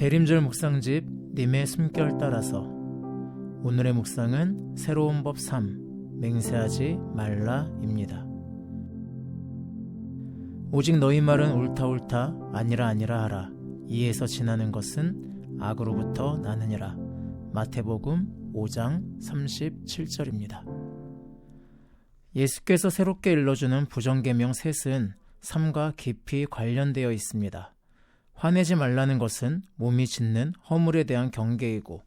대림절 묵상집 님의 숨결 따라서 오늘의 묵상은 새로운 법 3 맹세하지 말라입니다. 오직 너희 말은 옳다 옳다 아니라 아니라 하라. 이에서 지나는 것은 악으로부터 나느니라. 마태복음 5장 37절입니다. 예수께서 새롭게 일러주는 부정계명 셋은 삶과 깊이 관련되어 있습니다. 화내지 말라는 것은 몸이 짓는 허물에 대한 경계이고,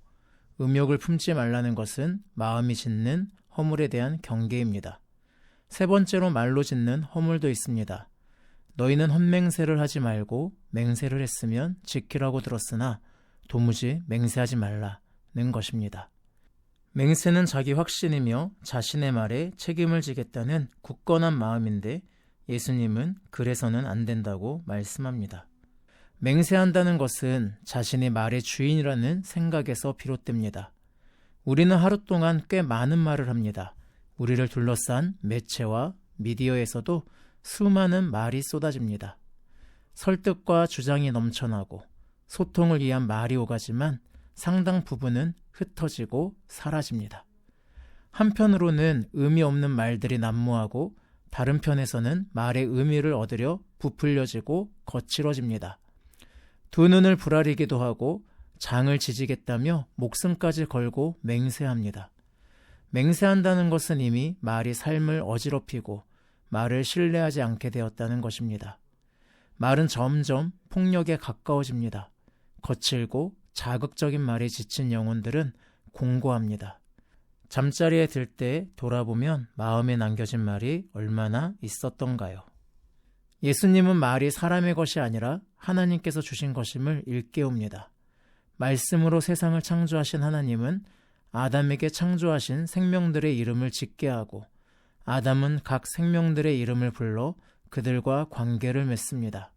음욕을 품지 말라는 것은 마음이 짓는 허물에 대한 경계입니다. 세 번째로 말로 짓는 허물도 있습니다. 너희는 헛맹세를 하지 말고 맹세를 했으면 지키라고 들었으나 도무지 맹세하지 말라는 것입니다. 맹세는 자기 확신이며 자신의 말에 책임을 지겠다는 굳건한 마음인데 예수님은 그래서는 안 된다고 말씀합니다. 맹세한다는 것은 자신이 말의 주인이라는 생각에서 비롯됩니다. 우리는 하루 동안 꽤 많은 말을 합니다. 우리를 둘러싼 매체와 미디어에서도 수많은 말이 쏟아집니다. 설득과 주장이 넘쳐나고 소통을 위한 말이 오가지만 상당 부분은 흩어지고 사라집니다. 한편으로는 의미 없는 말들이 난무하고 다른 편에서는 말의 의미를 얻으려 부풀려지고 거칠어집니다. 두 눈을 부라리기도 하고 장을 지지겠다며 목숨까지 걸고 맹세합니다. 맹세한다는 것은 이미 말이 삶을 어지럽히고 말을 신뢰하지 않게 되었다는 것입니다. 말은 점점 폭력에 가까워집니다. 거칠고 자극적인 말에 지친 영혼들은 공고합니다. 잠자리에 들 때 돌아보면 마음에 남겨진 말이 얼마나 있었던가요? 예수님은 말이 사람의 것이 아니라 하나님께서 주신 것임을 일깨웁니다. 말씀으로 세상을 창조하신 하나님은 아담에게 창조하신 생명들의 이름을 짓게 하고 아담은 각 생명들의 이름을 불러 그들과 관계를 맺습니다.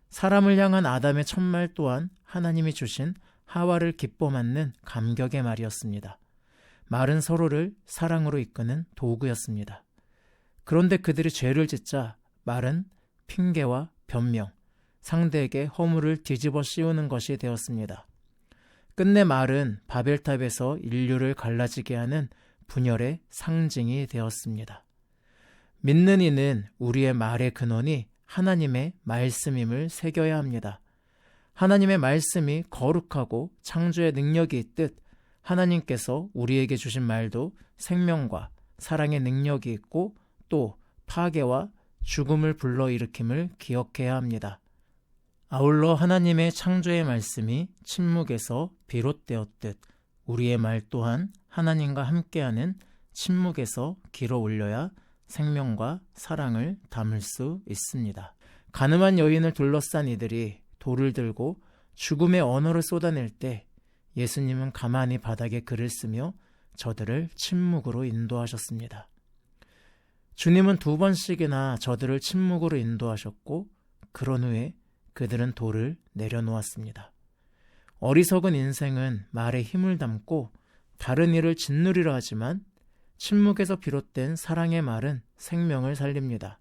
사람을 향한 아담의 첫말 또한 하나님이 주신 하와를 기뻐 맞는 감격의 말이었습니다. 말은 서로를 사랑으로 이끄는 도구였습니다. 그런데 그들이 죄를 짓자 말은 핑계와 변명, 상대에게 허물을 뒤집어 씌우는 것이 되었습니다. 끝내 말은 바벨탑에서 인류를 갈라지게 하는 분열의 상징이 되었습니다. 믿는 이는 우리의 말의 근원이 하나님의 말씀임을 새겨야 합니다. 하나님의 말씀이 거룩하고 창조의 능력이 있듯 하나님께서 우리에게 주신 말도 생명과 사랑의 능력이 있고 또 파괴와 죽음을 불러일으킴을 기억해야 합니다. 아울러 하나님의 창조의 말씀이 침묵에서 비롯되었듯 우리의 말 또한 하나님과 함께하는 침묵에서 길어 올려야 생명과 사랑을 담을 수 있습니다. 가늠한 여인을 둘러싼 이들이 돌을 들고 죽음의 언어를 쏟아낼 때 예수님은 가만히 바닥에 글을 쓰며 저들을 침묵으로 인도하셨습니다. 주님은 2번씩이나 저들을 침묵으로 인도하셨고 그런 후에 그들은 돌을 내려놓았습니다. 어리석은 인생은 말에 힘을 담고 다른 이를 짓누리려 하지만 침묵에서 비롯된 사랑의 말은 생명을 살립니다.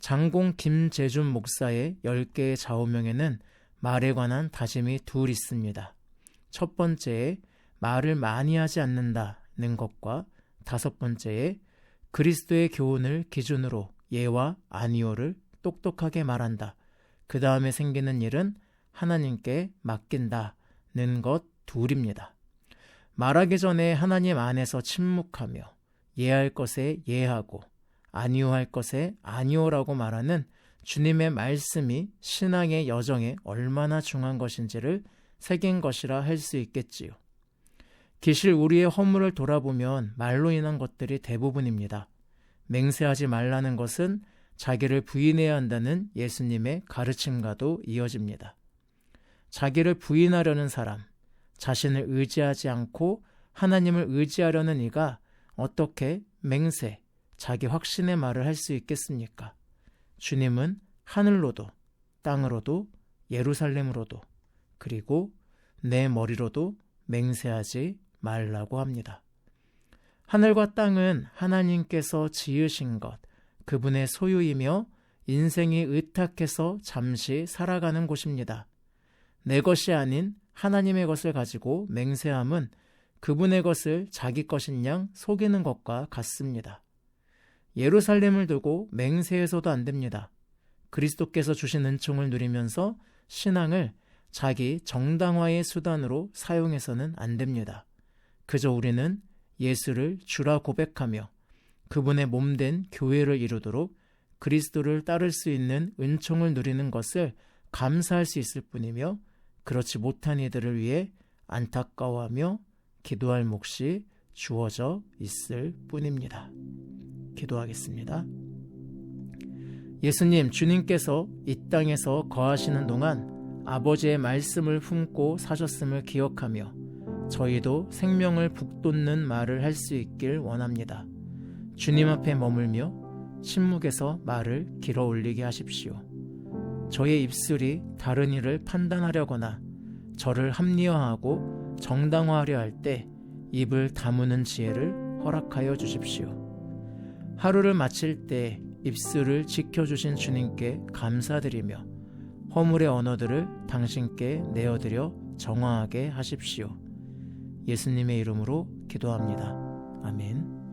장공 김재준 목사의 10개의 좌우명에는 말에 관한 다짐이 둘 있습니다. 첫 번째에 말을 많이 하지 않는다는 것과 5번째에 그리스도의 교훈을 기준으로 예와 아니오를 똑똑하게 말한다. 그 다음에 생기는 일은 하나님께 맡긴다는 것 둘입니다. 말하기 전에 하나님 안에서 침묵하며 예할 것에 예하고 아니오할 것에 아니오라고 말하는 주님의 말씀이 신앙의 여정에 얼마나 중요한 것인지를 새긴 것이라 할 수 있겠지요. 기실 우리의 허물을 돌아보면 말로 인한 것들이 대부분입니다. 맹세하지 말라는 것은 자기를 부인해야 한다는 예수님의 가르침과도 이어집니다. 자기를 부인하려는 사람, 자신을 의지하지 않고 하나님을 의지하려는 이가 어떻게 맹세, 자기 확신의 말을 할 수 있겠습니까? 주님은 하늘로도 땅으로도 예루살렘으로도 그리고 내 머리로도 맹세하지 말라고 합니다. 하늘과 땅은 하나님께서 지으신 것, 그분의 소유이며 인생이 의탁해서 잠시 살아가는 곳입니다. 내 것이 아닌 하나님의 것을 가지고 맹세함은 그분의 것을 자기 것인 양 속이는 것과 같습니다. 예루살렘을 두고 맹세해서도 안 됩니다. 그리스도께서 주신 은총을 누리면서 신앙을 자기 정당화의 수단으로 사용해서는 안 됩니다. 그저 우리는 예수를 주라 고백하며 그분의 몸된 교회를 이루도록 그리스도를 따를 수 있는 은총을 누리는 것을 감사할 수 있을 뿐이며, 그렇지 못한 이들을 위해 안타까워하며 기도할 몫이 주어져 있을 뿐입니다. 기도하겠습니다. 예수님, 주님께서 이 땅에서 거하시는 동안 아버지의 말씀을 품고 사셨음을 기억하며 저희도 생명을 북돋는 말을 할 수 있길 원합니다. 주님 앞에 머물며 침묵에서 말을 길어 올리게 하십시오. 저의 입술이 다른 이를 판단하려거나 저를 합리화하고 정당화하려 할 때 입을 다무는 지혜를 허락하여 주십시오. 하루를 마칠 때 입술을 지켜주신 주님께 감사드리며 허물의 언어들을 당신께 내어드려 정화하게 하십시오. 예수님의 이름으로 기도합니다. 아멘.